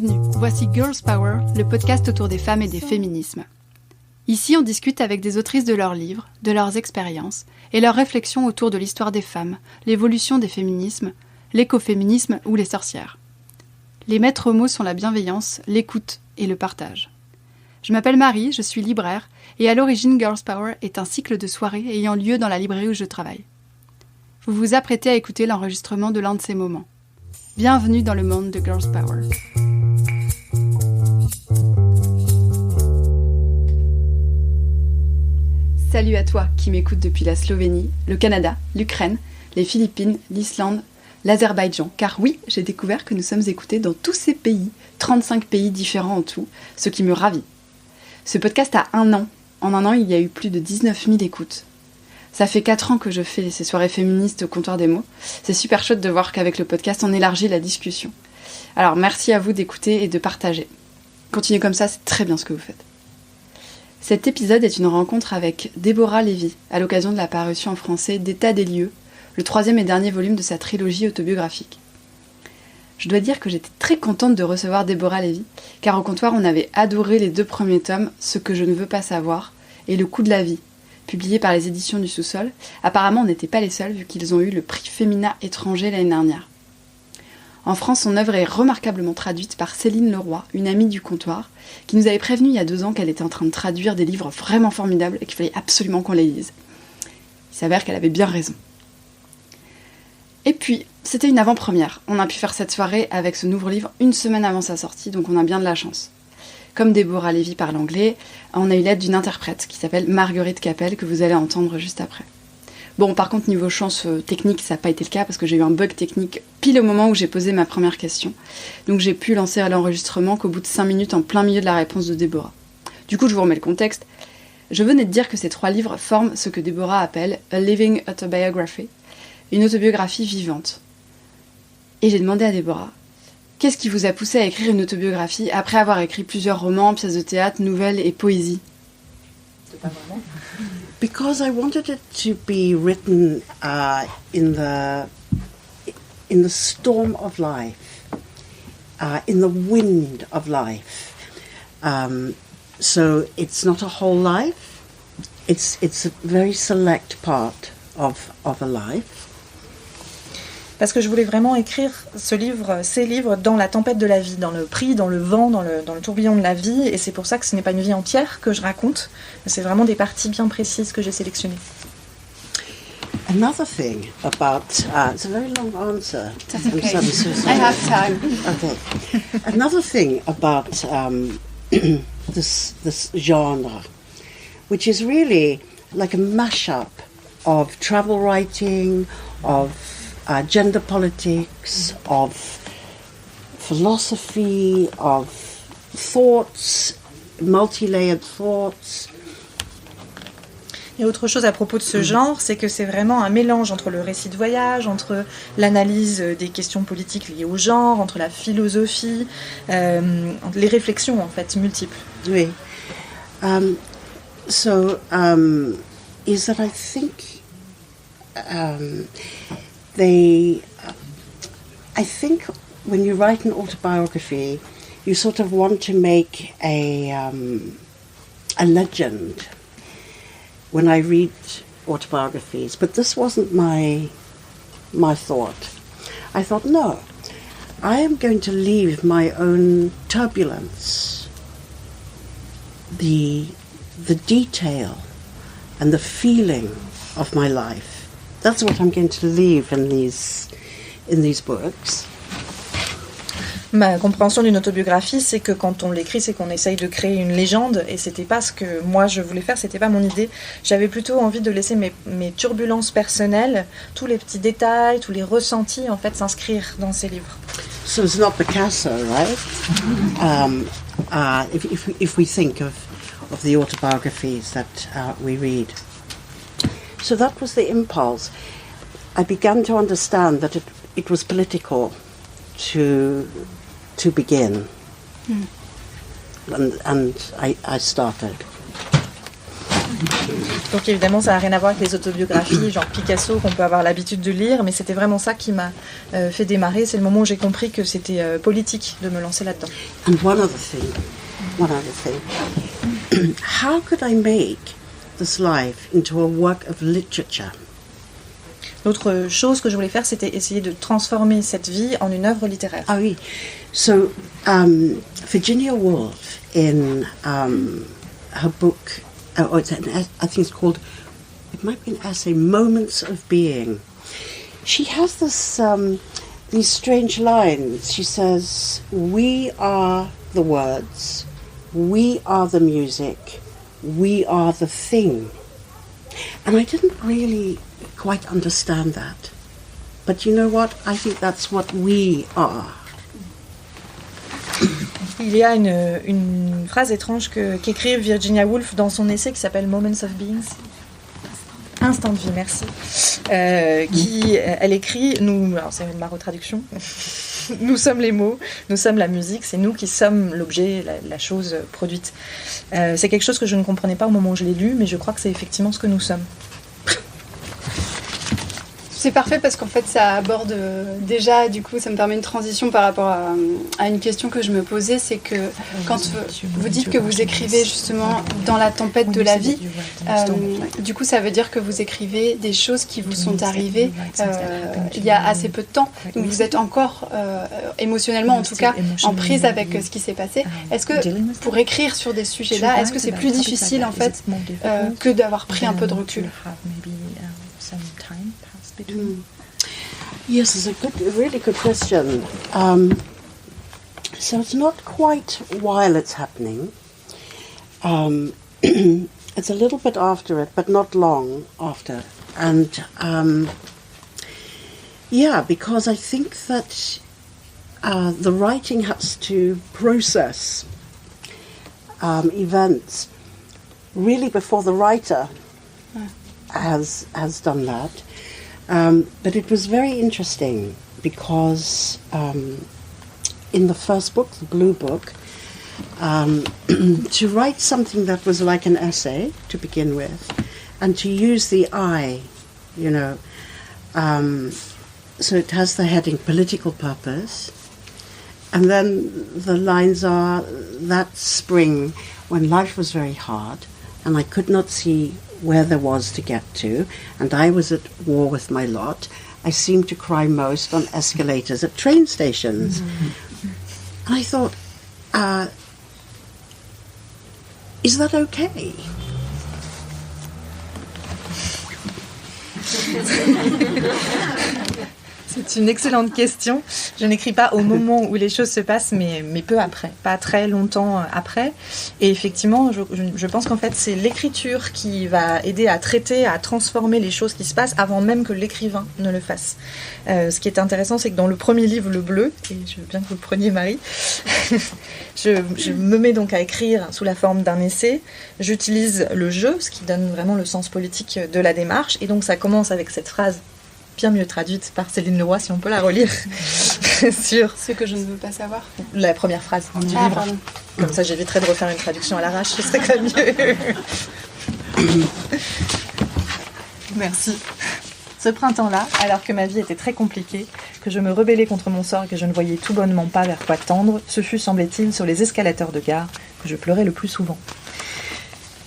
Bienvenue, voici Girls Power, le podcast autour des femmes et des féminismes. Ici, on discute avec des autrices de leurs livres, de leurs expériences et leurs réflexions autour de l'histoire des femmes, l'évolution des féminismes, l'écoféminisme ou les sorcières. Les maîtres mots sont la bienveillance, l'écoute et le partage. Je m'appelle Marie, je suis libraire et à l'origine Girls Power est un cycle de soirées ayant lieu dans la librairie où je travaille. Vous vous apprêtez à écouter l'enregistrement de l'un de ces moments. Bienvenue dans le monde de Girls Power. Salut à toi qui m'écoutes depuis la Slovénie, le Canada, l'Ukraine, les Philippines, l'Islande, l'Azerbaïdjan. Car oui, j'ai découvert que nous sommes écoutés dans tous ces pays, 35 pays différents en tout, ce qui me ravit. Ce podcast a 1 an. En 1 an, il y a eu plus de 19 000 écoutes. Ça fait 4 ans que je fais ces soirées féministes au comptoir des mots. C'est super chouette de voir qu'avec le podcast, on élargit la discussion. Alors merci à vous d'écouter et de partager. Continuez comme ça, c'est très bien ce que vous faites. Cet épisode est une rencontre avec Déborah Lévy, à l'occasion de la parution en français d'État des lieux, le 3e et dernier volume de sa trilogie autobiographique. Je dois dire que j'étais très contente de recevoir Déborah Lévy, car au comptoir on avait adoré les 2 premiers tomes, Ce que je ne veux pas savoir et Le coup de la vie, publié par les éditions du Sous-sol. Apparemment, on n'était pas les seuls, vu qu'ils ont eu le prix Femina étranger l'année dernière. En France, son œuvre est remarquablement traduite par Céline Leroy, une amie du comptoir, qui nous avait prévenu il y a 2 ans qu'elle était en train de traduire des livres vraiment formidables et qu'il fallait absolument qu'on les lise. Il s'avère qu'elle avait bien raison. Et puis, c'était une avant-première. On a pu faire cette soirée avec ce nouveau livre 1 semaine avant sa sortie, donc on a bien de la chance. Comme Déborah Lévy parle anglais, on a eu l'aide d'une interprète qui s'appelle Marguerite Capel, que vous allez entendre juste après. Bon, par contre, niveau chance technique, ça n'a pas été le cas, parce que j'ai eu un bug technique pile au moment où j'ai posé ma première question. Donc j'ai pu lancer l'enregistrement qu'au bout de 5 minutes, en plein milieu de la réponse de Déborah. Du coup, je vous remets le contexte. Je venais de dire que ces 3 livres forment ce que Déborah appelle « a living autobiography », une autobiographie vivante. Et j'ai demandé à Déborah, qu'est-ce qui vous a poussé à écrire une autobiographie après avoir écrit plusieurs romans, pièces de théâtre, nouvelles et poésie? C'est pas vraiment. Because I wanted it to be written in the storm of life, in the wind of life. So it's not a whole life. It's a very select part of a life. Parce que je voulais vraiment écrire ces livres dans la tempête de la vie, dans le prix, dans le vent, dans le tourbillon de la vie, et c'est pour ça que ce n'est pas une vie entière que je raconte, c'est vraiment des parties bien précises que j'ai sélectionnées. Another thing about it's a very long answer. That's okay. I'm so sorry. I have time. Okay. Another thing about this genre, which is really like a mashup of travel writing, of gender politics, of philosophy, of thoughts, multi-layered thoughts. Et autre chose à propos de ce genre, c'est que c'est vraiment un mélange entre le récit de voyage, entre l'analyse des questions politiques liées au genre, entre la philosophie, les réflexions en fait multiples. Oui. Is that I think I think when you write an autobiography, you sort of want to make a legend. When I read autobiographies, but this wasn't my thought. I thought, no, I am going to leave my own turbulence, the detail, and the feeling of my life. That's what I'm going to leave in these books. Ma compréhension d'une autobiographie, c'est que quand on l'écrit, c'est qu'on essaye de créer une légende, et c'était pas ce que moi je voulais faire, c'était pas mon idée. J'avais plutôt envie de laisser mes turbulences personnelles, tous les petits détails, tous les ressentis, en fait, s'inscrire dans ces livres. So it's not Picasso, right? If we think of the autobiographies that we read. So that was the impulse. I began to understand that it was political to begin. And I started. Donc évidemment, ça n'a rien à voir avec les autobiographies, genre Picasso, qu'on peut avoir l'habitude de lire, mais c'était vraiment ça qui m'a fait démarrer. C'est le moment où j'ai compris que c'était politique de me lancer là-dedans. And one other thing. How could I make this life into a work of literature? L'autre chose que je voulais faire, c'était essayer de transformer cette vie en une œuvre littéraire. Ah oui. So, Virginia Woolf, in her book, I think it's called, it might be an essay, Moments of Being. She has these strange lines. She says, "We are the words, we are the music, we are the thing." And I didn't really quite understand that. But you know what? I think that's what we are. Il y a une phrase étrange qu'écrit Virginia Woolf dans son essai qui s'appelle Moments of Being. Instant de vie, merci. Elle écrit, alors c'est ma retraduction, nous sommes les mots, nous sommes la musique, c'est nous qui sommes l'objet, la chose produite. C'est quelque chose que je ne comprenais pas au moment où je l'ai lu, mais je crois que c'est effectivement ce que nous sommes. C'est parfait parce qu'en fait ça aborde déjà, du coup ça me permet une transition par rapport à une question que je me posais, c'est que quand vous dites que vous écrivez justement dans la tempête de la vie, du coup ça veut dire que vous écrivez des choses qui vous sont arrivées il y a assez peu de temps, donc vous êtes encore émotionnellement en tout cas en prise avec ce qui s'est passé. Est-ce que pour écrire sur des sujets là, est-ce que c'est plus difficile en fait que d'avoir pris un peu de recul? Yes, it's a really good question. So it's not quite while it's happening. It's a little bit after it, but not long after. And because I think that the writing has to process events really before the writer has done that. But it was very interesting because in the first book, the Blue Book, to write something that was like an essay to begin with, and to use the I, so it has the heading political purpose, and then the lines are that spring when life was very hard and I could not see where there was to get to, and I was at war with my lot. I seemed to cry most on escalators at train stations. Mm-hmm. And I thought, is that okay? C'est une excellente question. Je n'écris pas au moment où les choses se passent, mais peu après, pas très longtemps après. Et effectivement, je pense qu'en fait, c'est l'écriture qui va aider à traiter, à transformer les choses qui se passent avant même que l'écrivain ne le fasse. Ce qui est intéressant, c'est que dans le premier livre, Le Bleu, et je veux bien que vous le preniez, Marie, je me mets donc à écrire sous la forme d'un essai. J'utilise le jeu, ce qui donne vraiment le sens politique de la démarche. Et donc, ça commence avec cette phrase bien mieux traduite par Céline Leroy, si on peut la relire, sur ce que je ne veux pas savoir. La première phrase du livre. Pardon. Comme ça, j'éviterai de refaire une traduction à l'arrache, ce serait quand même mieux. Merci. Ce printemps-là, alors que ma vie était très compliquée, que je me rebellais contre mon sort et que je ne voyais tout bonnement pas vers quoi tendre, ce fut, semblait-il, sur les escalators de gare que je pleurais le plus souvent.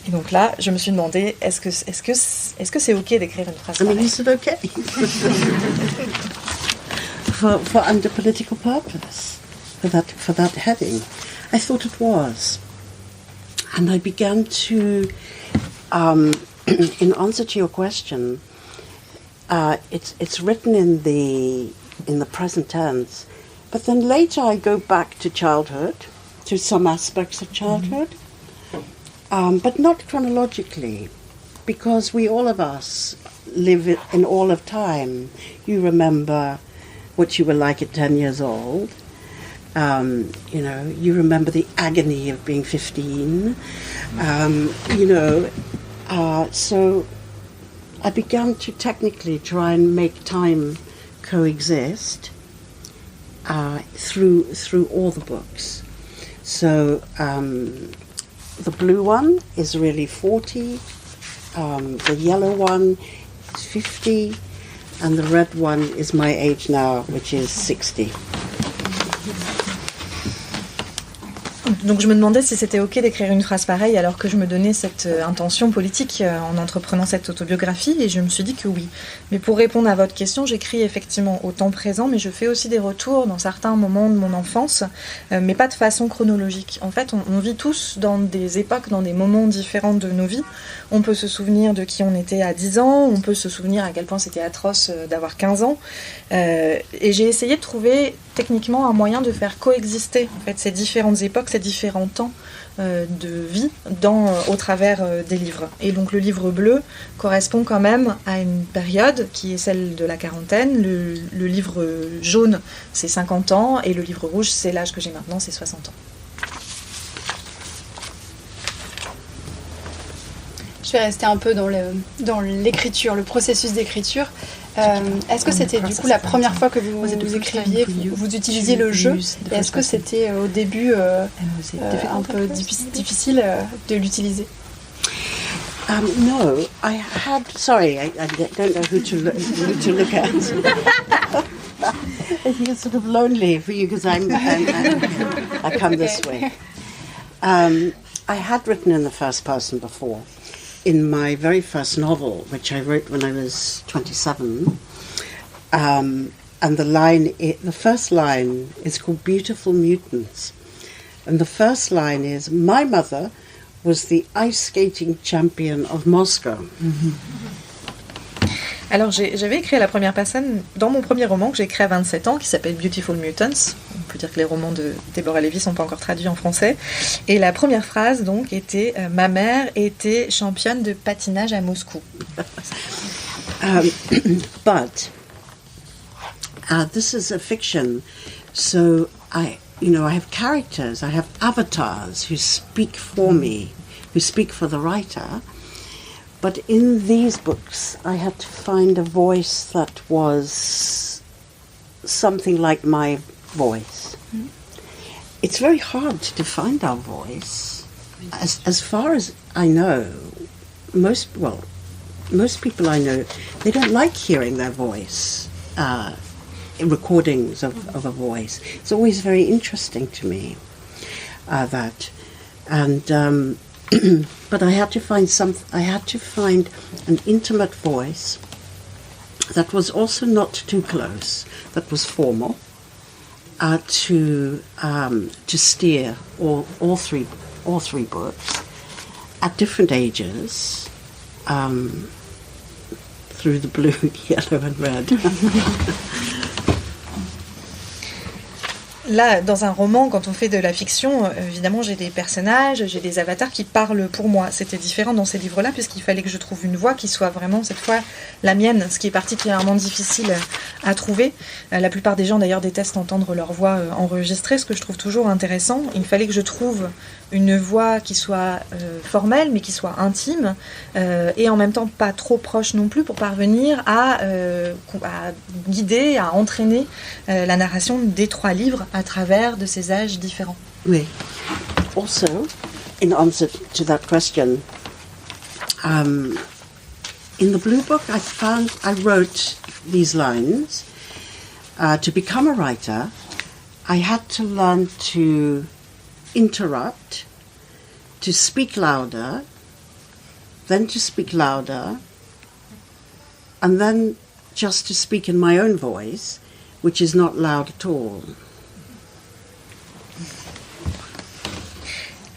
Et donc là, je me suis demandé, est-ce que c'est ok d'écrire une phrase pareille? Is it okay? for under political purpose, for that heading, I thought it was, and I began to, in answer to your question, it's written in the present tense, but then later I go back to childhood, to some aspects of childhood. But not chronologically, because we all of us live in all of time. You remember what you were like at 10 years old. You remember the agony of being 15. So I began to technically try and make time coexist through all the books. So the blue one is really 40, The yellow one is 50, and the red one is my age now, which is 60. Donc je me demandais si c'était ok d'écrire une phrase pareille alors que je me donnais cette intention politique en entreprenant cette autobiographie, et je me suis dit que oui. Mais pour répondre à votre question, j'écris effectivement au temps présent, mais je fais aussi des retours dans certains moments de mon enfance, mais pas de façon chronologique. En fait, on vit tous dans des époques, dans des moments différents de nos vies. On peut se souvenir de qui on était à 10 ans, on peut se souvenir à quel point c'était atroce d'avoir 15 ans. Et j'ai essayé de trouver techniquement un moyen de faire coexister en fait, ces différentes époques, ces différents temps de vie au travers des livres. Et donc le livre bleu correspond quand même à une période qui est celle de la quarantaine. Le livre jaune, c'est 50 ans, et le livre rouge, c'est l'âge que j'ai maintenant, c'est 60 ans. Je vais rester un peu dans l'écriture, le processus d'écriture. Est-ce que c'était du coup la première fois que vous écriviez, vous utilisiez le jeu, et est-ce que c'était au début un peu difficile de l'utiliser? No, I had. Sorry, I don't know who to look at. I think it's sort of lonely for you because I come this way. I had written in the first person before. In my very first novel, which I wrote when I was 27, and the first line is called Beautiful Mutants. And the first line is, my mother was the ice skating champion of Moscow. Mm-hmm. Alors j'avais écrit la première personne dans mon premier roman que j'ai écrit à 27 ans, qui s'appelle Beautiful Mutants. On peut dire que les romans de Deborah Levy sont pas encore traduits en français. Et la première phrase donc était ma mère était championne de patinage à Moscou. But this is a fiction, so I have characters, I have avatars who speak for me, who speak for the writer. But in these books, I had to find a voice that was something like my voice. Mm. It's very hard to find our voice. As far as I know, most people I know, they don't like hearing their voice, recordings of a voice. It's always very interesting to me, that. And... but I had to find an intimate voice that was also not too close, that was formal, to steer all three books at different ages, through the blue, yellow and red. Là, dans un roman, quand on fait de la fiction, évidemment, j'ai des personnages, j'ai des avatars qui parlent pour moi. C'était différent dans ces livres-là, puisqu'il fallait que je trouve une voix qui soit vraiment, cette fois, la mienne, ce qui est particulièrement difficile à trouver. La plupart des gens, d'ailleurs, détestent entendre leur voix enregistrée, ce que je trouve toujours intéressant. Il fallait que je trouve une voix qui soit formelle, mais qui soit intime, et en même temps pas trop proche non plus, pour parvenir à guider, à entraîner la narration des 3 livres à travers de ces âges différents. Oui. Also, in answer to that question, in the Blue Book, I wrote these lines. To become a writer, I had to learn to interrupt, to speak louder, then to speak louder, and then just to speak in my own voice, which is not loud at all.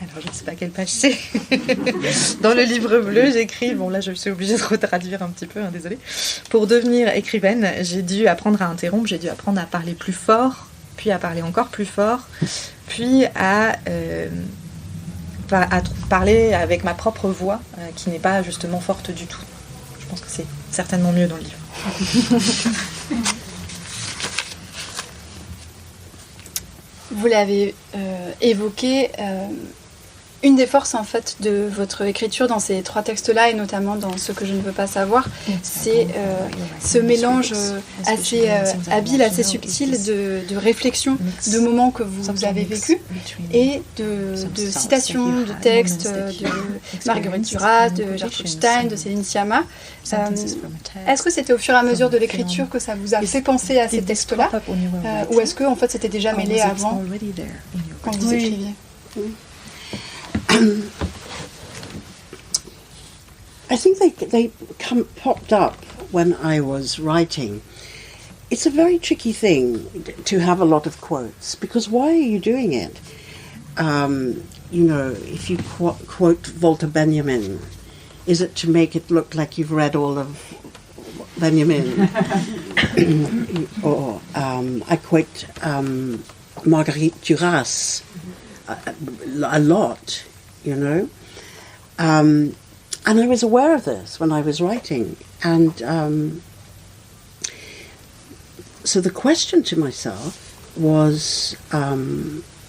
Alors, je ne sais pas quelle page c'est. Dans le livre bleu, j'écris, bon là je suis obligée de retraduire un petit peu, désolée. Pour devenir écrivaine, j'ai dû apprendre à interrompre, j'ai dû apprendre à parler plus fort, puis à parler encore plus fort, puis à parler avec ma propre voix, qui n'est pas justement forte du tout. Je pense que c'est certainement mieux dans le livre. Vous l'avez évoqué, Une des forces en fait de votre écriture dans ces 3 textes-là, et notamment dans Ce que je ne veux pas savoir, c'est ce mélange assez habile, assez subtil de réflexion, de moments que vous avez vécus, et de citations, de textes de Marguerite Duras, de Gertrude Stein, de Céline Sciamma. Est-ce que c'était au fur et à mesure de l'écriture que ça vous a fait penser à ces textes-là, ou est-ce que en fait c'était déjà mêlé avant, quand vous écriviez? I think they popped up when I was writing. It's a very tricky thing to have a lot of quotes, because why are you doing it? You know, if you quote Walter Benjamin, is it to make it look like you've read all of Benjamin? Or I quote Marguerite Duras a lot, you know. And I was aware of this when I was writing. And so the question to myself was,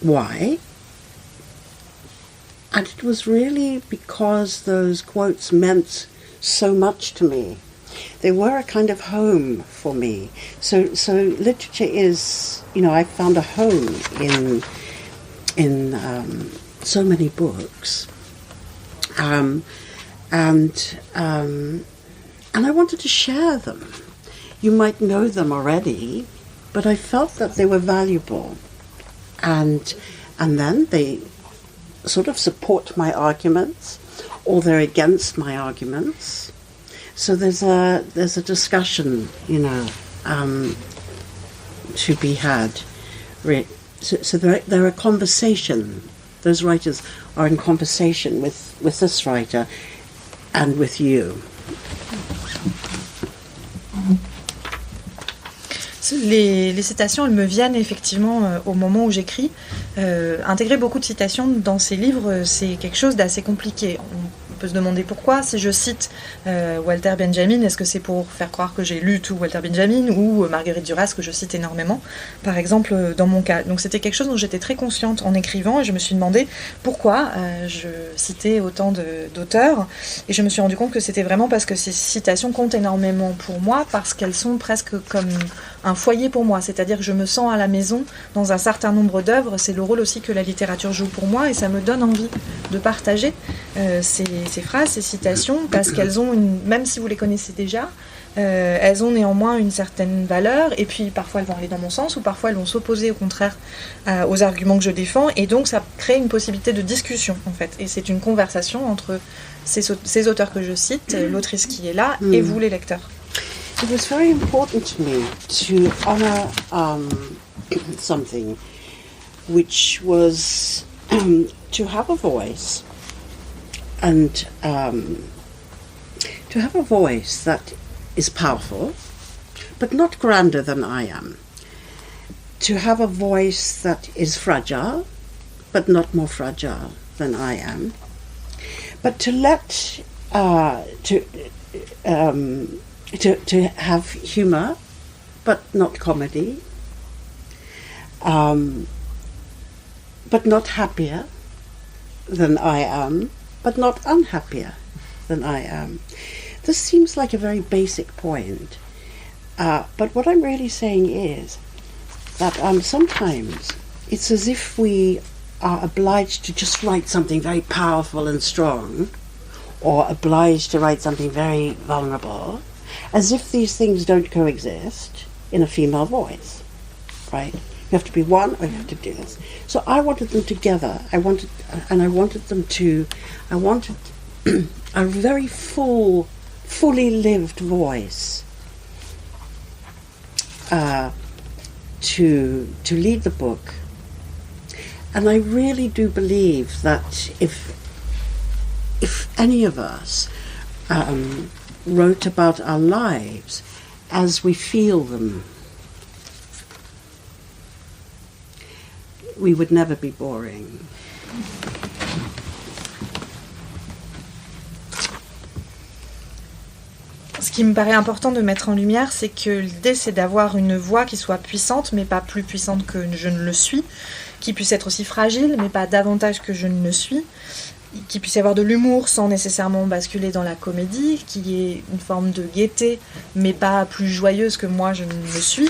why? And it was really because those quotes meant so much to me. They were a kind of home for me. So literature is, you know, I found a home in so many books. And I wanted to share them. You might know them already, but I felt that they were valuable. And then they sort of support my arguments, or they're against my arguments. So there's a discussion, you know, to be had. So they're a conversation. Those writers are in conversation with this writer and with you. Les citations, elles me viennent effectivement au moment où j'écris. Intégrer beaucoup de citations dans ces livres, c'est quelque chose d'assez compliqué. On peut se demander pourquoi. Si je cite Walter Benjamin, est-ce que c'est pour faire croire que j'ai lu tout Walter Benjamin, ou Marguerite Duras, que je cite énormément, par exemple, dans mon cas. Donc c'était quelque chose dont j'étais très consciente en écrivant, et je me suis demandé pourquoi je citais autant d'auteurs, et je me suis rendu compte que c'était vraiment parce que ces citations comptent énormément pour moi, parce qu'elles sont presque comme un foyer pour moi, c'est-à-dire que je me sens à la maison dans un certain nombre d'œuvres. C'est le rôle aussi que la littérature joue pour moi, et ça me donne envie de partager ces phrases, ces citations, parce qu'elles ont même si vous les connaissez déjà, elles ont néanmoins une certaine valeur, et puis parfois elles vont aller dans mon sens, ou parfois elles vont s'opposer au contraire aux arguments que je défends, et donc ça crée une possibilité de discussion en fait, et c'est une conversation entre ces auteurs que je cite, l'autrice qui est là, et vous les lecteurs. It was very important to me to honour something which was to have a voice, and to have a voice that is powerful, but not grander than I am. To have a voice that is fragile, but not more fragile than I am. But to let to have humour, but not comedy, but not happier than I am, but not unhappier than I am. This seems like a very basic point, but what I'm really saying is that sometimes it's as if we are obliged to just write something very powerful and strong, or obliged to write something very vulnerable, as if these things don't coexist in a female voice, right? You have to be one, or you have to do this. So I wanted them together. I wanted a very fully lived voice to lead the book. And I really do believe that if any of us wrote about our lives as we feel them, we would never be boring. Ce qui me paraît important de mettre en lumière, c'est que l'idée, c'est d'avoir une voix qui soit puissante, mais pas plus puissante que je ne le suis, qui puisse être aussi fragile, mais pas davantage que je ne le suis, qu'il puisse y avoir de l'humour sans nécessairement basculer dans la comédie, qu'il y ait une forme de gaieté, mais pas plus joyeuse que moi je ne le suis.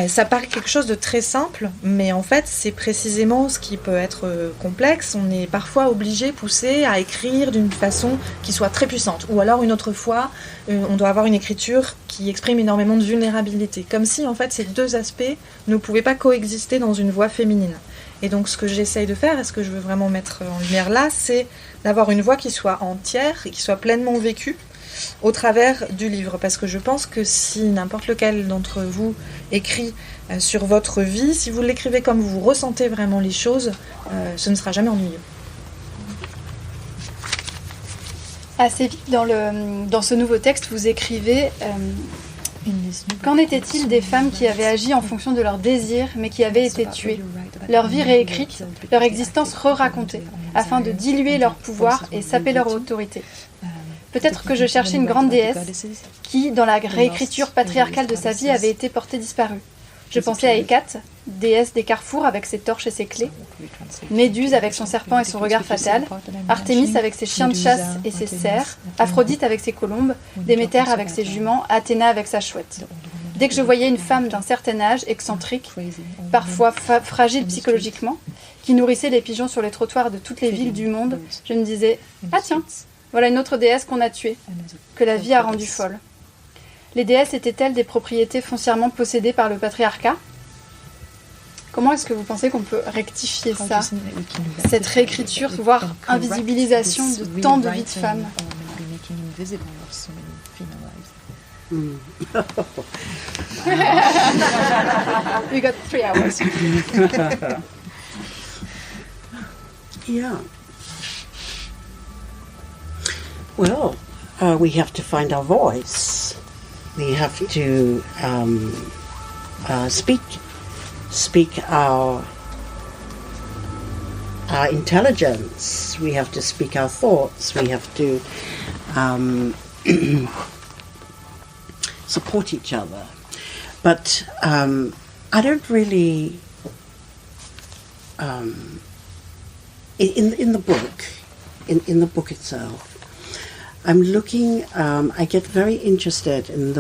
Ça paraît quelque chose de très simple, mais en fait, c'est précisément ce qui peut être complexe. On est parfois obligé, poussé à écrire d'une façon qui soit très puissante. Ou alors, une autre fois, on doit avoir une écriture qui exprime énormément de vulnérabilité. Comme si, en fait, ces deux aspects ne pouvaient pas coexister dans une voix féminine. Et donc, ce que j'essaye de faire, et ce que je veux vraiment mettre en lumière là, c'est d'avoir une voix qui soit entière et qui soit pleinement vécue au travers du livre, parce que je pense que si n'importe lequel d'entre vous écrit sur votre vie, si vous l'écrivez comme vous ressentez vraiment les choses, ce ne sera jamais ennuyeux. Assez vite dans ce nouveau texte, vous écrivez qu'en était-il des femmes qui avaient agi en fonction de leurs désirs, mais qui avaient été tuées, leur vie réécrite, leur existence re-racontée, afin de diluer leur pouvoir et saper leur autorité. Peut-être que je cherchais une grande déesse qui, dans la réécriture patriarcale de sa vie, avait été portée disparue. Je pensais à Hécate, déesse des carrefours avec ses torches et ses clés, Méduse avec son serpent et son regard fatal, Artémis avec ses chiens de chasse et ses cerfs, Aphrodite avec ses colombes, Déméter avec ses juments, Athéna avec sa chouette. Dès que je voyais une femme d'un certain âge, excentrique, parfois fragile psychologiquement, qui nourrissait les pigeons sur les trottoirs de toutes les villes du monde, je me disais « Ah tiens, voilà une autre déesse qu'on a tuée, que la vie a rendue folle. » Les déesses étaient-elles des propriétés foncièrement possédées par le patriarcat ? Comment est-ce que vous pensez qu'on peut rectifier ça, cette réécriture, voire invisibilisation de tant de vies de femmes ? We got 3 hours. Yeah. Well, we have to find our voice. We have to speak our intelligence. We have to speak our thoughts. We have to support each other. But I don't really. In the book, in the book itself, I'm looking. I get very interested in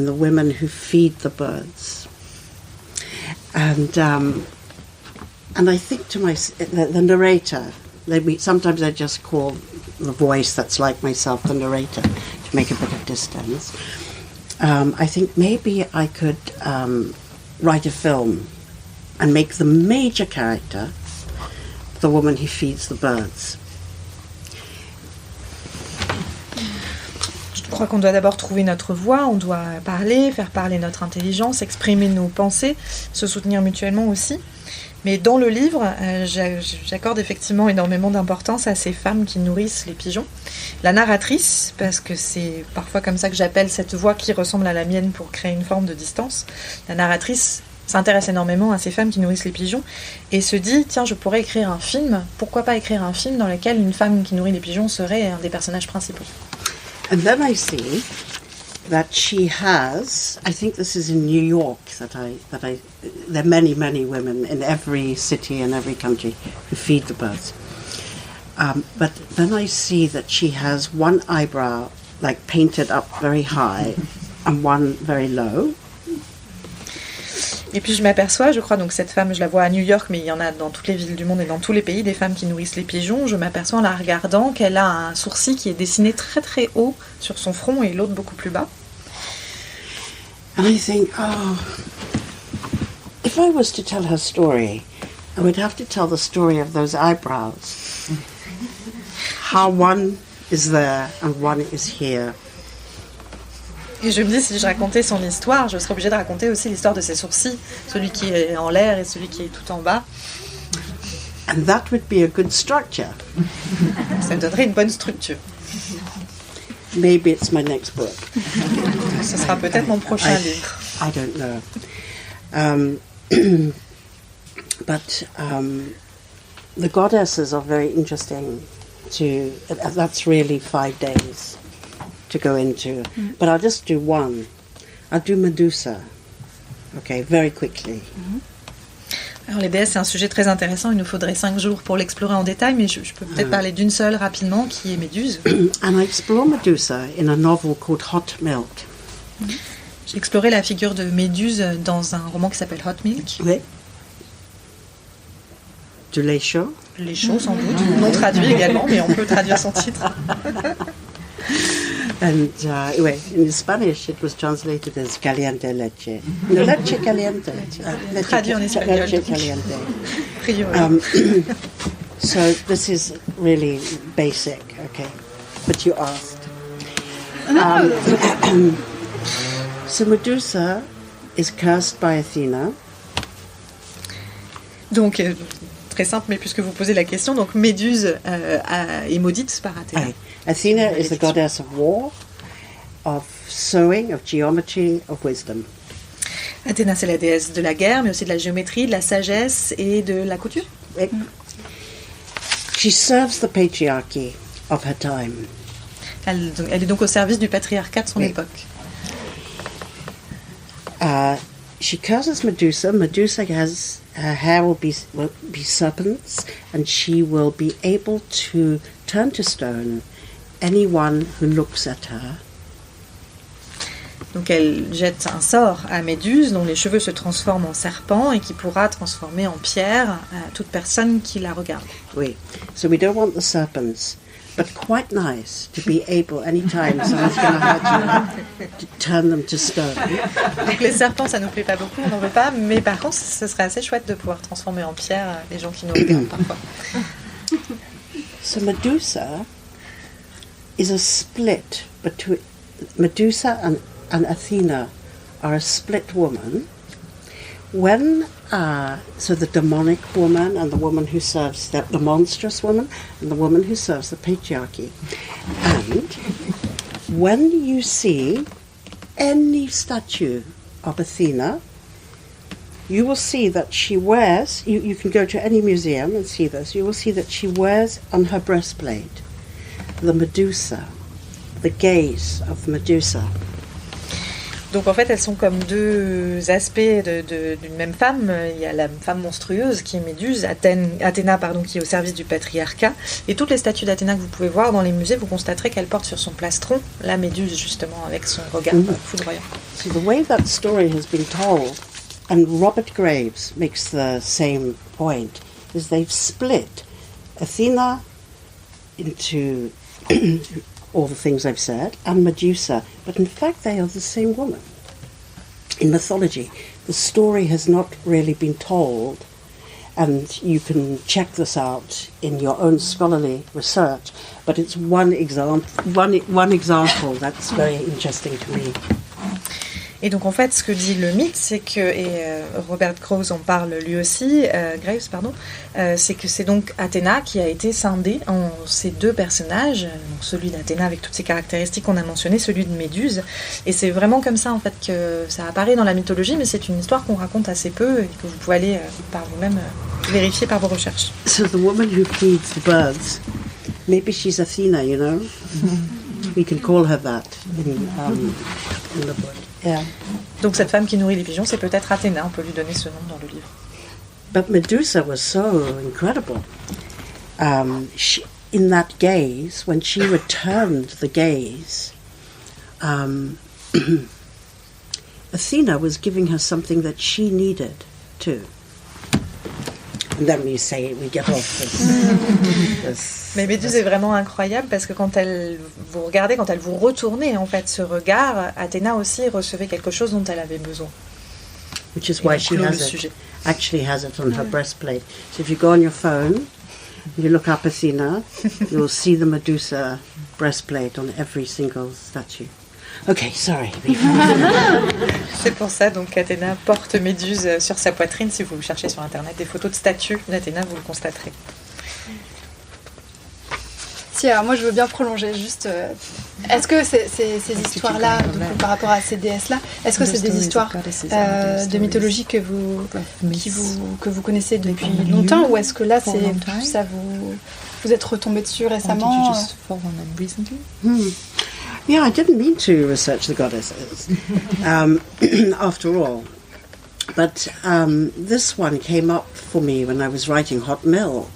the women who feed the birds, and I think to the narrator. Sometimes I just call the voice that's like myself the narrator to make a bit of distance. I think maybe I could write a film and make the major character the woman who feeds the birds. Je crois qu'on doit d'abord trouver notre voix, on doit parler, faire parler notre intelligence, exprimer nos pensées, se soutenir mutuellement aussi. Mais dans le livre, j'accorde effectivement énormément d'importance à ces femmes qui nourrissent les pigeons. La narratrice, parce que c'est parfois comme ça que j'appelle cette voix qui ressemble à la mienne pour créer une forme de distance, la narratrice s'intéresse énormément à ces femmes qui nourrissent les pigeons et se dit, tiens, je pourrais écrire un film, pourquoi pas écrire un film dans lequel une femme qui nourrit les pigeons serait un des personnages principaux. And then I see that she has, I think this is in New York, that I there are many women in every city and every country who feed the birds. But then I see that she has one eyebrow like painted up very high and one very low. Et puis je m'aperçois, je crois, donc cette femme, je la vois à New York, mais il y en a dans toutes les villes du monde et dans tous les pays, des femmes qui nourrissent les pigeons. Je m'aperçois en la regardant qu'elle a un sourcil qui est dessiné très très haut sur son front et l'autre beaucoup plus bas. And I think, oh, if I was to tell her story, I would have to tell the story of those eyebrows. How one is there and one is here. Et je me dis, si je racontais son histoire, je serais obligée de raconter aussi l'histoire de ses sourcils, celui qui est en l'air et celui qui est tout en bas. And that would be a good structure. Ça me donnerait une bonne structure. Maybe it's my next book. Ce sera peut-être mon prochain livre. I don't know. But the goddesses are very interesting to. That's really 5 days to go into. But I'll just do one. I'll do Medusa. Okay, very quickly. Alors les déesses, c'est un sujet très intéressant, il nous faudrait 5 jours pour l'explorer en détail, mais je peux peut-être parler d'une seule rapidement, qui est Méduse. And I explore Medusa in a novel called Hot Milk. J'ai exploré la figure de Méduse dans un roman qui s'appelle Hot Milk. Oui. Du lait chaud. Les chaud sans doute, non traduit également, mais on peut traduire son titre. And in Spanish, it was translated as caliente leche. No, leche caliente. Traduit en espagnol. Leche caliente. Priori. So this is really basic, okay? But you asked. So Medusa is cursed by Athena. Donc, très simple, mais puisque vous posez la question, donc Méduse est maudite par Athéna. Aye. Athena is the goddess of war, of sewing, of geometry, of wisdom. Athéna, c'est la déesse de la guerre, mais aussi de la géométrie, de la sagesse et de la couture. She serves the patriarchy of her time. Elle est donc au service du patriarcat de son époque. She curses Medusa. Medusa has her hair will be serpents, and she will be able to turn to stone anyone who looks at her. Donc elle jette un sort à Méduse, dont les cheveux se transforment en serpent et qui pourra transformer en pierre toute personne qui la regarde. Oui. So we don't want the serpents, but quite nice to be able, anytime someone's going to hurt you, to turn them to stone. Donc les serpents, ça nous plaît pas beaucoup, on n'en veut pas, mais par contre, ce serait assez chouette de pouvoir transformer en pierre les gens qui nous regardent parfois. So Medusa is a split between Medusa and Athena are a split woman. When so the demonic woman and the woman who serves the monstrous woman and the woman who serves the patriarchy. And when you see any statue of Athena, you will see that she wears, you can go to any museum and see this, you will see that she wears on her breastplate the Medusa, the gaze of Medusa. Donc en fait, elles sont comme deux aspects d'une même femme. Il y a la femme monstrueuse qui est Méduse, Athéna qui est au service du patriarcat. Et toutes les statues d'Athéna que vous pouvez voir dans les musées, vous constaterez qu'elle porte sur son plastron la Méduse, justement, avec son regard foudroyant. So the way that story has been told, and Robert Graves makes the same point, is they've split Athena into all the things I've said, and Medusa, but in fact they are the same woman. In mythology, the story has not really been told, and you can check this out in your own scholarly research, but it's one example that's very interesting to me. Et donc en fait, ce que dit le mythe, c'est que, et Robert Graves en parle lui aussi, c'est que c'est donc Athéna qui a été scindée en ces deux personnages, donc celui d'Athéna avec toutes ses caractéristiques qu'on a mentionnées, celui de Méduse, et c'est vraiment comme ça en fait que ça apparaît dans la mythologie, mais c'est une histoire qu'on raconte assez peu et que vous pouvez aller par vous-même vérifier par vos recherches. So the woman who feeds the birds, maybe she's Athena, you know? We can call her that in the book. Yeah. Donc cette femme qui nourrit les pigeons, c'est peut-être Athéna, on peut lui donner ce nom dans le livre. But Medusa was so incredible. In that gaze, when she returned the gaze, Athena was giving her something that she needed too. And then we get off this. Mais Méduse est vraiment incroyable parce que quand elle vous regardait, quand elle vous retournait en fait ce regard, Athéna aussi recevait quelque chose dont elle avait besoin. Which is why she actually has it on her breastplate. So if you go on your phone, you look up Athena, you'll see the Medusa breastplate on every single statue. Okay, sorry. C'est pour ça donc qu'Athéna porte Méduse sur sa poitrine. Si vous cherchez sur internet des photos de statues d'Athéna, vous le constaterez. Si, alors moi je veux bien prolonger juste. Est-ce que ces histoires-là, par rapport à ces déesses-là, est-ce que c'est des histoires de mythologie que vous connaissez depuis longtemps, ou est-ce que là ça vous êtes retombé dessus récemment? Yeah, I didn't mean to research the goddesses. After all, But this one came up for me when I was writing Hot Milk.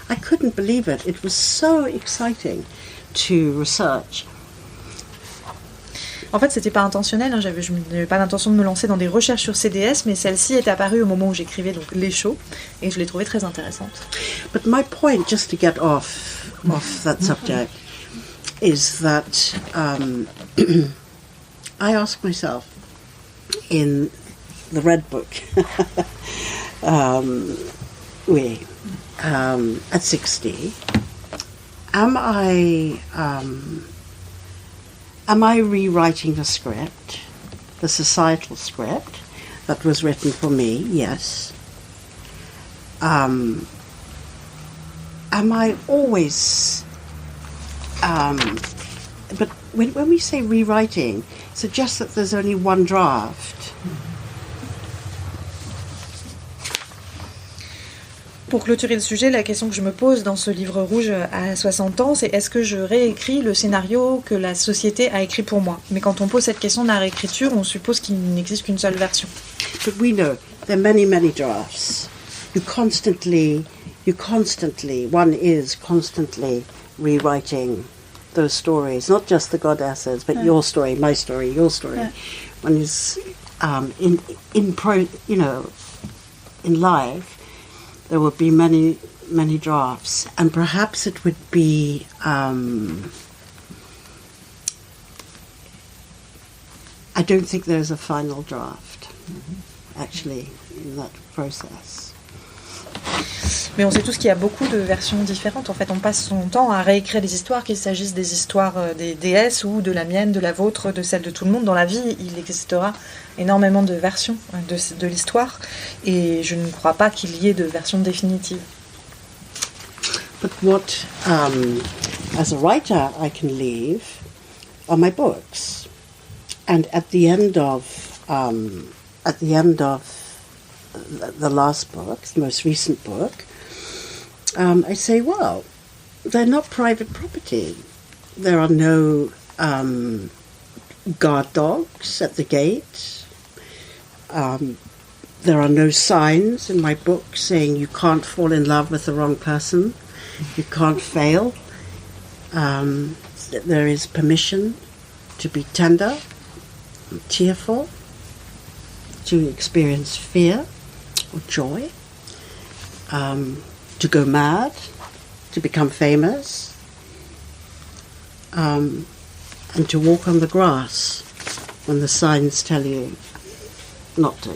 I couldn't believe it. It was so exciting to research. En fait, c'était pas intentionnel, hein. Je n'avais pas l'intention de me lancer dans des recherches sur CDS, mais celle-ci est apparue au moment où j'écrivais donc Les Chauds, et je l'ai trouvée très intéressante. But my point, just to get off that subject, is that I ask myself in the Red Book, at 60, am I rewriting the script, the societal script that was written for me? Yes. Am I always... but when we say rewriting, it suggests that there's only one draft. Pour clôturer le sujet, la question que je me pose dans ce livre rouge à 60 ans, c'est est-ce que je réécris le scénario que la société a écrit pour moi? Mais quand on pose cette question de la réécriture, on suppose qu'il n'existe qu'une seule version. But we know there are many, many drafts. One is constantly rewriting those stories, not just the goddesses, but your story, my story, your story. Yeah. One is in life. There would be many, many drafts, and perhaps it would be I don't think there's a final draft, actually, in that process. Mais on sait tous qu'il y a beaucoup de versions différentes. En fait, on passe son temps à réécrire les histoires, qu'il s'agisse des histoires des déesses ou de la mienne, de la vôtre, de celle de tout le monde. Dans la vie, il existera énormément de versions de l'histoire, et je ne crois pas qu'il y ait de version définitive. But what, as a writer, I can leave are my books, and at the end of the last book, the most recent book, I say, well, they're not private property. There are no guard dogs at the gate. There are no signs in my book saying you can't fall in love with the wrong person, you can't fail. There is permission to be tender, tearful, to experience fear or joy, to go mad, to become famous, and to walk on the grass when the signs tell you not to.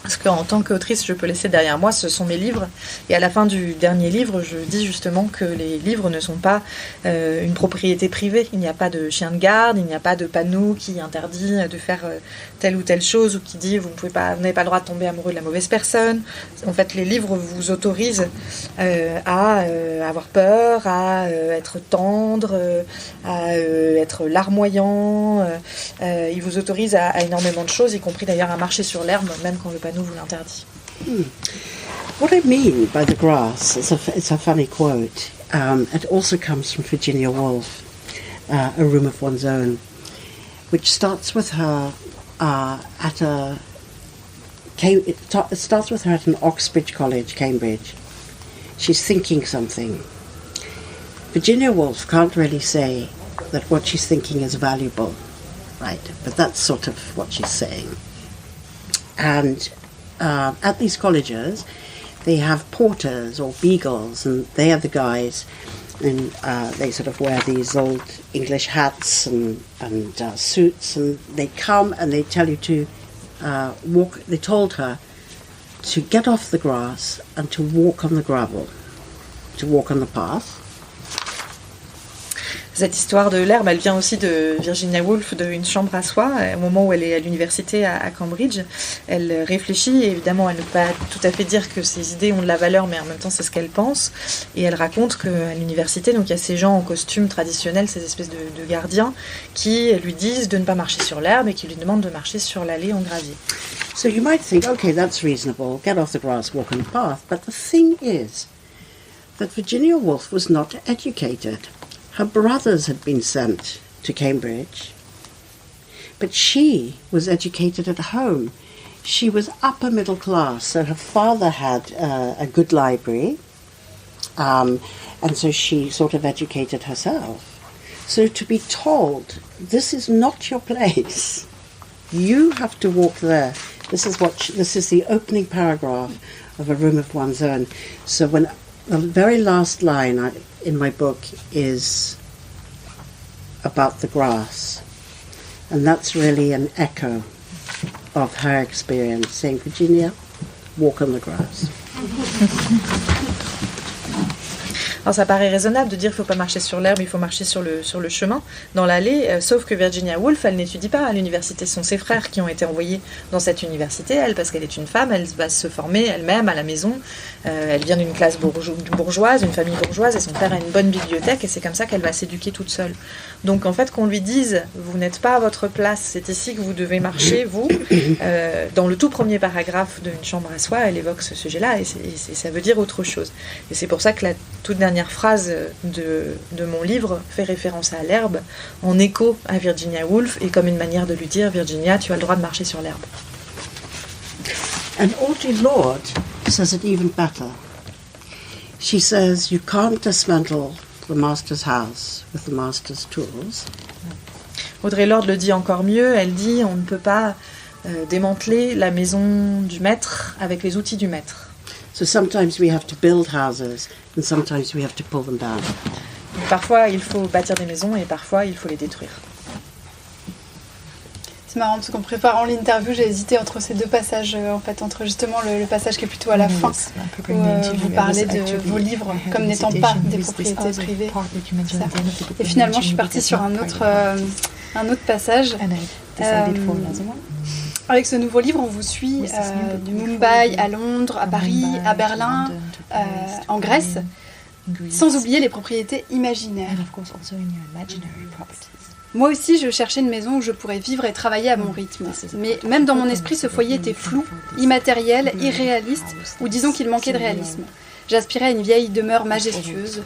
Parce qu'en tant qu'autrice, je peux laisser derrière moi, ce sont mes livres. Et à la fin du dernier livre, je dis justement que les livres ne sont pas une propriété privée. Il n'y a pas de chien de garde, il n'y a pas de panneau qui interdit de faire telle ou telle chose, ou qui dit vous n'avez pas le droit de tomber amoureux de la mauvaise personne. En fait, les livres vous autorisent à avoir peur, à être tendre, à être larmoyant. Ils vous autorisent à énormément de choses, y compris d'ailleurs à marcher sur l'herbe, même quand le panneau vous l'interdit. What I mean by the grass, it's a funny quote. It also comes from Virginia Woolf, A Room of One's Own, which starts with her it starts with her at an Oxbridge College, Cambridge. She's thinking something. Virginia Woolf can't really say that what she's thinking is valuable, right? But that's sort of what she's saying. And at these colleges, they have porters or beagles, and they are the guys, and they sort of wear these old English hats and suits, and they come and they tell you to walk. They told her to get off the grass and to walk on the gravel, to walk on the path. Cette histoire de l'herbe, elle vient aussi de Virginia Woolf, de Une chambre à soi. Au moment où elle est à l'université à Cambridge, elle réfléchit, et évidemment elle ne peut pas tout à fait dire que ses idées ont de la valeur, mais en même temps c'est ce qu'elle pense, et elle raconte qu'à l'université, donc il y a ces gens en costume traditionnel, ces espèces de gardiens, qui lui disent de ne pas marcher sur l'herbe et qui lui demandent de marcher sur l'allée en gravier. So you might think, okay, that's reasonable, get off the grass, walk on the path, but the thing is that Virginia Woolf was not educated. Her brothers had been sent to Cambridge, But she was educated at home. She was upper middle class, so her father had a good library, and so she sort of educated herself. So to be told, this is not your place, you have to walk there. This is the opening paragraph of A Room of One's Own. So when the very last line in my book is about the grass, and that's really an echo of her experience, saying, Virginia, walk on the grass. Alors ça paraît raisonnable de dire qu'il ne faut pas marcher sur l'herbe, il faut marcher sur le chemin, dans l'allée, sauf que Virginia Woolf, elle n'étudie pas à l'université. Ce sont ses frères qui ont été envoyés dans cette université. Elle, parce qu'elle est une femme, elle va se former elle-même à la maison. Elle vient d'une classe bourgeoise, d'une famille bourgeoise, et son père a une bonne bibliothèque, et c'est comme ça qu'elle va s'éduquer toute seule. Donc en fait, qu'on lui dise, vous n'êtes pas à votre place, c'est ici que vous devez marcher, vous, dans le tout premier paragraphe de Une chambre à soi, elle évoque ce sujet-là, et ça veut dire autre chose. Et c'est pour ça que la toute dernière phrase de mon livre fait référence à l'herbe, en écho à Virginia Woolf, et comme une manière de lui dire, Virginia, tu as le droit de marcher sur l'herbe. And Audre Lorde says it even better. She says, you can't dismantle the master's house with the master's tools. Audre Lorde le dit encore mieux, elle dit, on ne peut pas démanteler la maison du maître avec les outils du maître. So sometimes we have to build houses and sometimes we have to pull them down. Donc, parfois il faut bâtir des maisons et parfois il faut les détruire. C'est marrant parce qu'en préparant l'interview, j'ai hésité entre ces deux passages, en fait, entre justement le passage qui est plutôt à la fin, où vous parlez de vos livres comme n'étant pas des propriétés privées. Et finalement, je suis partie sur un autre passage. Avec ce nouveau livre, on vous suit de Mumbai à Londres, à Paris, à Berlin, en Grèce, sans oublier les propriétés imaginaires. Moi aussi, je cherchais une maison où je pourrais vivre et travailler à mon rythme. Mais même dans mon esprit, ce foyer était flou, immatériel, irréaliste, ou disons qu'il manquait de réalisme. J'aspirais à une vieille demeure majestueuse,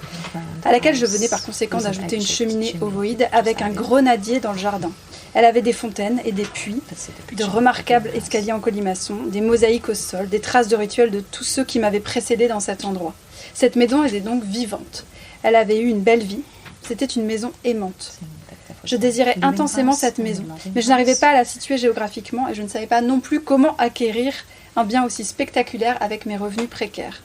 à laquelle je venais par conséquent d'ajouter une cheminée ovoïde avec un grenadier dans le jardin. Elle avait des fontaines et des puits, de remarquables escaliers en colimaçon, des mosaïques au sol, des traces de rituels de tous ceux qui m'avaient précédé dans cet endroit. Cette maison était donc vivante. Elle avait eu une belle vie. C'était une maison aimante. Je désirais intensément cette maison, mais je n'arrivais pas à la situer géographiquement et je ne savais pas non plus comment acquérir un bien aussi spectaculaire avec mes revenus précaires.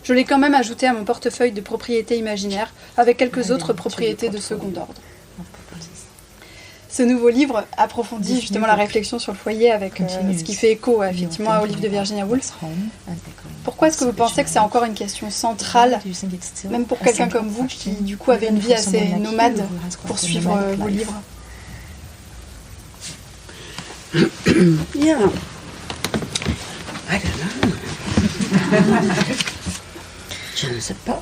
Je l'ai quand même ajouté à mon portefeuille de propriétés imaginaires avec quelques autres propriétés de second ordre. Ce nouveau livre approfondit justement la réflexion sur le foyer avec ce qui fait écho effectivement au livre de Virginia Woolf. Pourquoi est-ce que vous pensez que c'est encore une question centrale, même pour quelqu'un comme vous qui du coup avait une vie assez nomade pour suivre vos livres? Yeah, I don't know. Je ne sais pas.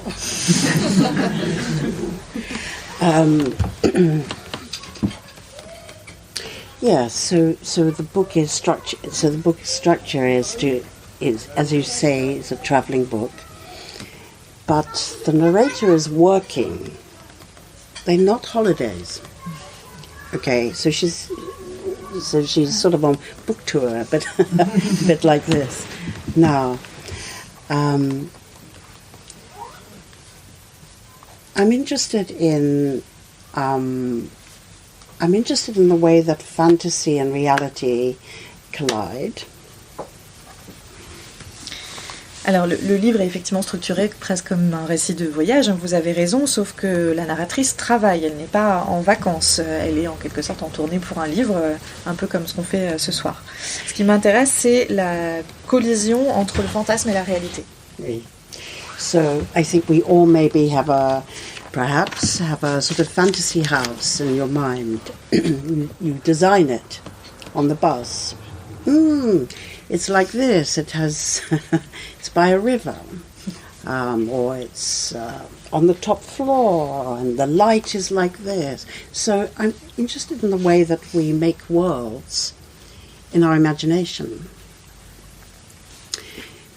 Yeah, so the book is structure. So the book's structure is as you say, it's a travelling book. But the narrator is working. They're not holidays. Okay, so she's sort of on book tour, but a bit like this. Now, I'm interested in the way that fantasy and reality collide. Alors le livre est effectivement structuré presque comme un récit de voyage, vous avez raison, sauf que la narratrice travaille, elle n'est pas en vacances, elle est en quelque sorte en tournée pour un livre, un peu comme ce qu'on fait ce soir. Ce qui m'intéresse, c'est la collision entre le fantasme et la réalité. Oui. So I think we all maybe perhaps have a sort of fantasy house in your mind. You design it on the bus. It's like this. It has, it's by a river, or it's on the top floor, and the light is like this. So I'm interested in the way that we make worlds in our imagination,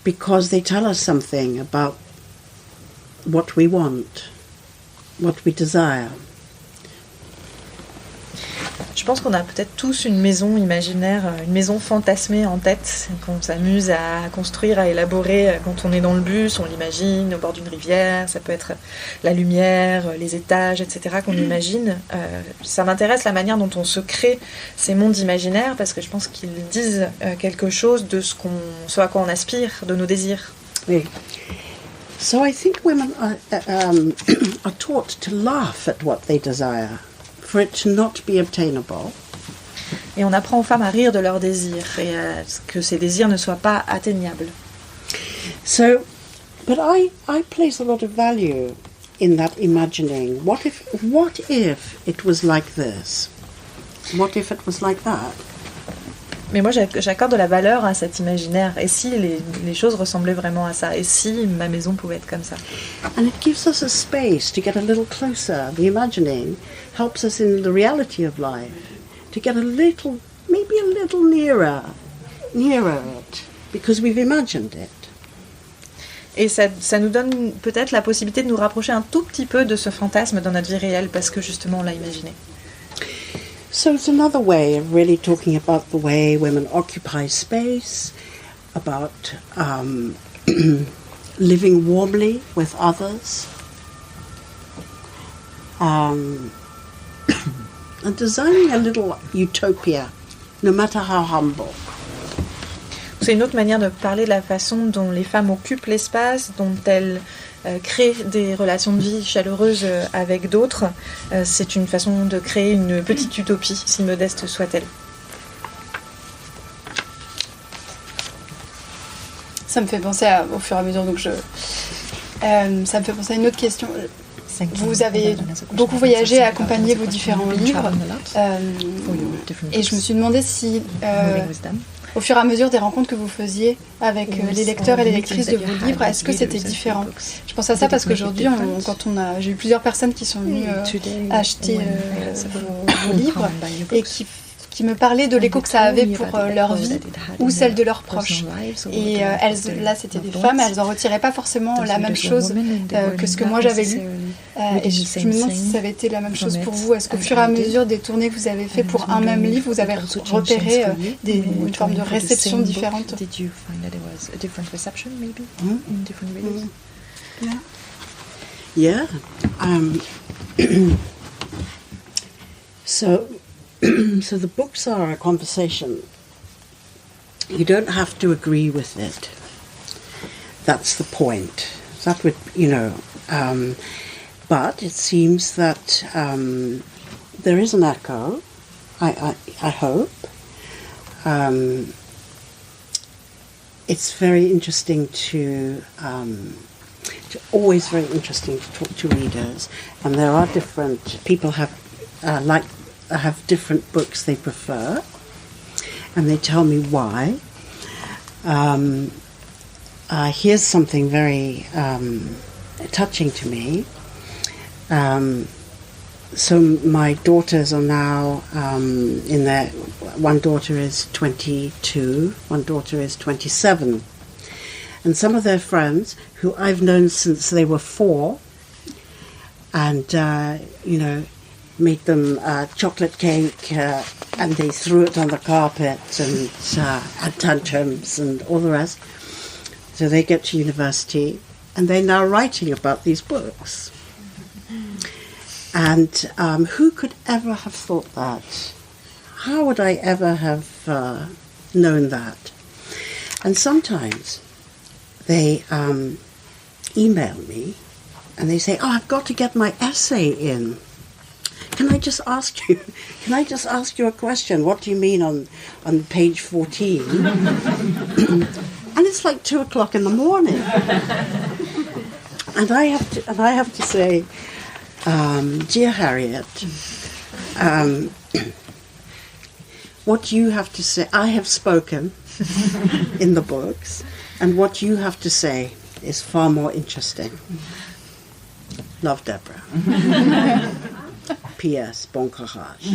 because they tell us something about what we want, what we desire. Je pense qu'on a peut-être tous une maison imaginaire, une maison fantasmée en tête, qu'on s'amuse à construire, à élaborer quand on est dans le bus, on l'imagine au bord d'une rivière, ça peut être la lumière, les étages, etc. qu'on imagine. Ça m'intéresse la manière dont on se crée ces mondes imaginaires, parce que je pense qu'ils disent quelque chose de ce à quoi on aspire, de nos désirs. Oui. So I think women are taught to laugh at what they desire, for it to not be obtainable. Et on apprend aux femmes à rire de leurs désirs et que ces désirs ne soient pas atteignables. So, but I place a lot of value in that imagining. What if it was like this? What if it was like that? Mais moi, j'accorde de la valeur à cet imaginaire. Et si les choses ressemblaient vraiment à ça? Et si ma maison pouvait être comme ça? And it gives us a space to get a little closer. The imagining helps us in the reality of life to get maybe a little nearer it, because we've imagined it. Et ça nous donne peut-être la possibilité de nous rapprocher un tout petit peu de ce fantasme dans notre vie réelle, parce que justement, on l'a imaginé. So it's another way of really talking about the way women occupy space, about living warmly with others, and designing a little utopia, no matter how humble. C'est une autre manière de parler de la façon dont les femmes occupent l'espace, dont elles créent des relations de vie chaleureuses avec d'autres. C'est une façon de créer une petite utopie, si modeste soit-elle. Ça me fait penser au fur et à mesure, donc ça me fait penser à une autre question. Vous avez beaucoup voyagé, accompagné vos différents livres, et je me suis demandé si, au fur et à mesure des rencontres que vous faisiez avec les lecteurs et les lectrices de vos livres, est-ce que c'était différent? Je pense à ça parce qu'aujourd'hui, j'ai eu plusieurs personnes qui sont venues acheter vos livres et qui me parlaient de l'écho que ça avait pour leur vie ou celle de leurs proches. Et là, c'était des femmes, elles n'en retiraient pas forcément la même chose que ce que moi j'avais lu. Et je me demande si ça avait été la même chose pour vous. Est-ce qu'au fur et à mesure des tournées que vous avez fait pour un même livre, vous avez repéré une forme de réception différente? Yeah. So the books are a conversation. You don't have to agree with it. That's the point. That would, but it seems that there is an echo, I hope. It's very interesting always very interesting to talk to readers, and there are different people have different books they prefer, and they tell me why. Here's something very touching to me. So my daughters are now one daughter is 22, one daughter is 27. And some of their friends, who I've known since they were 4, and, made them chocolate cake, and they threw it on the carpet and had tantrums and all the rest. So they get to university, and they're now writing about these books. And who could ever have thought that? How would I ever have known that? And sometimes they email me, and they say, "Oh, I've got to get my essay in. Can I just ask you a question? What do you mean on page 14? And it's like 2:00 in the morning. And I have to say, dear Harriet, what you have to say, I have spoken in the books, and what you have to say is far more interesting. Love, Deborah. P.S. Bon courage."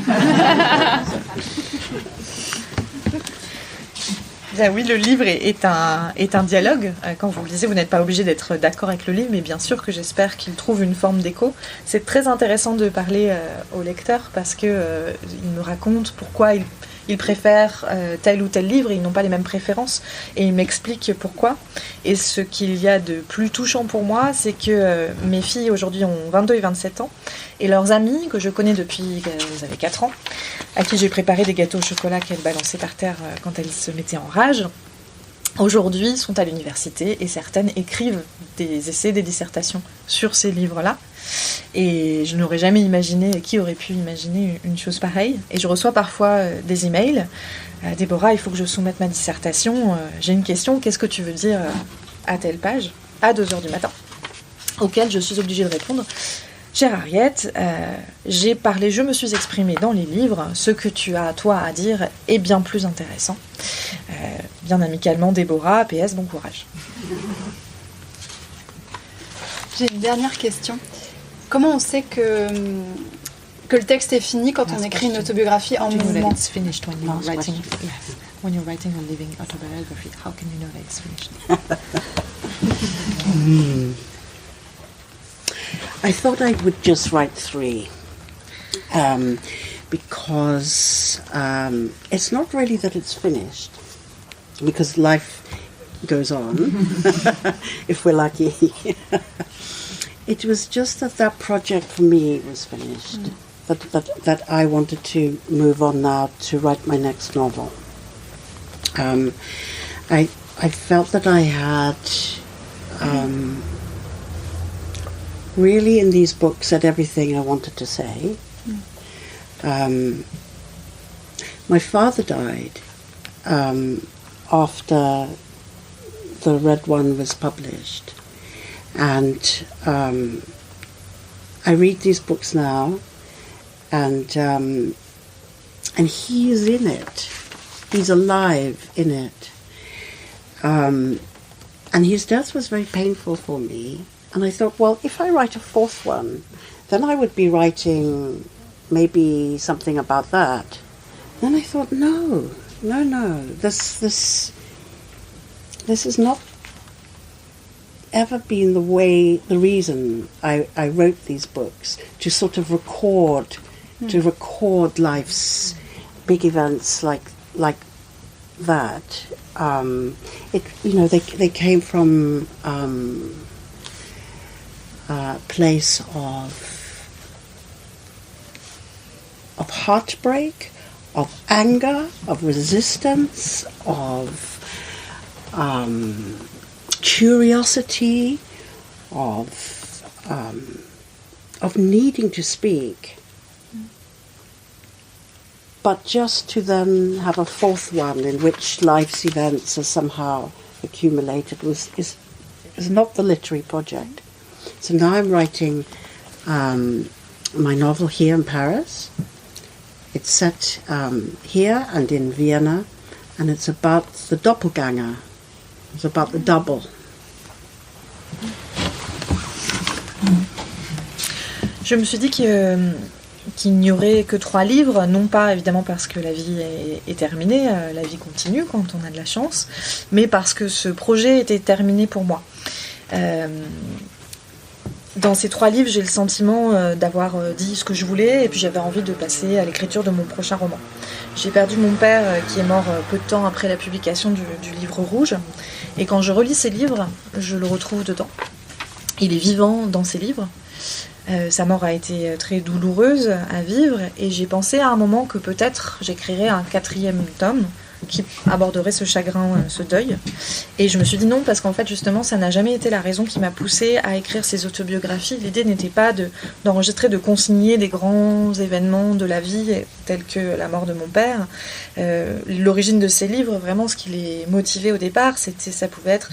Ben oui, le livre est un dialogue. Quand vous le lisez, vous n'êtes pas obligé d'être d'accord avec le livre, mais bien sûr que j'espère qu'il trouve une forme d'écho. C'est très intéressant de parler au lecteur parce qu'il me raconte pourquoi il préfère tel ou tel livre, et ils n'ont pas les mêmes préférences, et il m'explique pourquoi. Et ce qu'il y a de plus touchant pour moi, c'est que mes filles aujourd'hui ont 22 et 27 ans, et leurs amis, que je connais depuis qu'elles avaient 4 ans, à qui j'ai préparé des gâteaux au chocolat qu'elles balançaient par terre quand elles se mettaient en rage, aujourd'hui sont à l'université, et certaines écrivent des essais, des dissertations sur ces livres-là. Et je n'aurais jamais imaginé, qui aurait pu imaginer une chose pareille. Et je reçois parfois des emails. Déborah, il faut que je soumette ma dissertation. J'ai une question, qu'est-ce que tu veux dire à telle page, à 2h du matin, auquel je suis obligée de répondre. Chère Harriet, j'ai parlé, je me suis exprimée dans les livres. Ce que tu as, toi, à dire est bien plus intéressant. Bien amicalement, Déborah, PS, bon courage. J'ai une dernière question. Comment on sait que le texte est fini quand on écrit une autobiographie en mouvement? It's finished when you're writing. Yes, when you're writing a living autobiography, how can you know that it's finished? I thought I would just write 3 because it's not really that it's finished, because life goes on if we're lucky. It was just that project for me was finished, that I wanted to move on now to write my next novel. I felt that I had really in these books said everything I wanted to say. My father died after the Red One was published. And I read these books now, and he is in it. He's alive in it. And his death was very painful for me. And I thought, well, if I write a 4th one, then I would be writing maybe something about that. Then I thought, no. This is not ever been the reason I wrote these books, to sort of record life's big events like that. They came from a place of heartbreak, of anger, of resistance, of curiosity, of needing to speak, but just to then have a 4th one in which life's events are somehow accumulated is not the literary project. So now I'm writing my novel here in Paris. It's set here and in Vienna, and it's about the doppelganger. It's about the double. Je me suis dit qu'il n'y aurait que 3 livres, non pas évidemment parce que la vie est terminée, la vie continue quand on a de la chance, mais parce que ce projet était terminé pour moi. Dans ces 3 livres, j'ai le sentiment d'avoir dit ce que je voulais, et puis j'avais envie de passer à l'écriture de mon prochain roman. J'ai perdu mon père qui est mort peu de temps après la publication du livre rouge, et quand je relis ces livres, je le retrouve dedans. Il est vivant dans ces livres. Sa mort a été très douloureuse à vivre, et j'ai pensé à un moment que peut-être j'écrirais un 4e tome qui aborderait ce chagrin, ce deuil. Et je me suis dit non, parce qu'en fait justement ça n'a jamais été la raison qui m'a poussée à écrire ces autobiographies. L'idée n'était pas d'enregistrer, de consigner des grands événements de la vie tels que la mort de mon père. L'origine de ces livres, vraiment ce qui les motivait au départ, ça pouvait être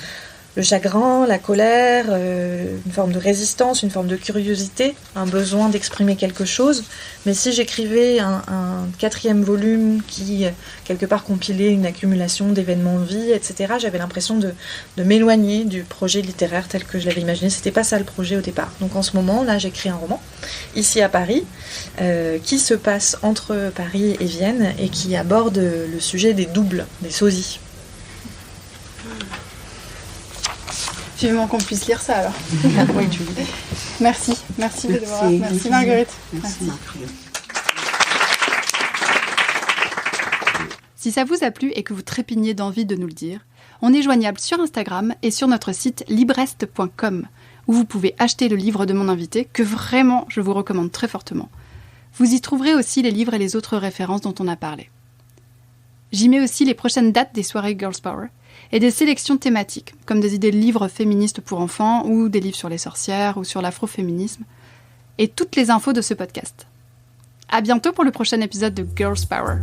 le chagrin, la colère, une forme de résistance, une forme de curiosité, un besoin d'exprimer quelque chose. Mais si j'écrivais un 4e volume qui, quelque part, compilait une accumulation d'événements de vie, etc., j'avais l'impression de m'éloigner du projet littéraire tel que je l'avais imaginé. C'était pas ça le projet au départ. Donc en ce moment, là, j'écris un roman, ici à Paris, qui se passe entre Paris et Vienne, et qui aborde le sujet des doubles, des sosies. Vivement qu'on puisse lire ça alors. Oui, Julie. Merci Déborah. Merci Marguerite. Merci Marguerite. Si ça vous a plu et que vous trépignez d'envie de nous le dire, on est joignable sur Instagram et sur notre site librest.com, où vous pouvez acheter le livre de mon invité, que vraiment je vous recommande très fortement. Vous y trouverez aussi les livres et les autres références dont on a parlé. J'y mets aussi les prochaines dates des soirées Girls Power et des sélections thématiques, comme des idées de livres féministes pour enfants ou des livres sur les sorcières ou sur l'afroféminisme, et toutes les infos de ce podcast. À bientôt pour le prochain épisode de Girls Power.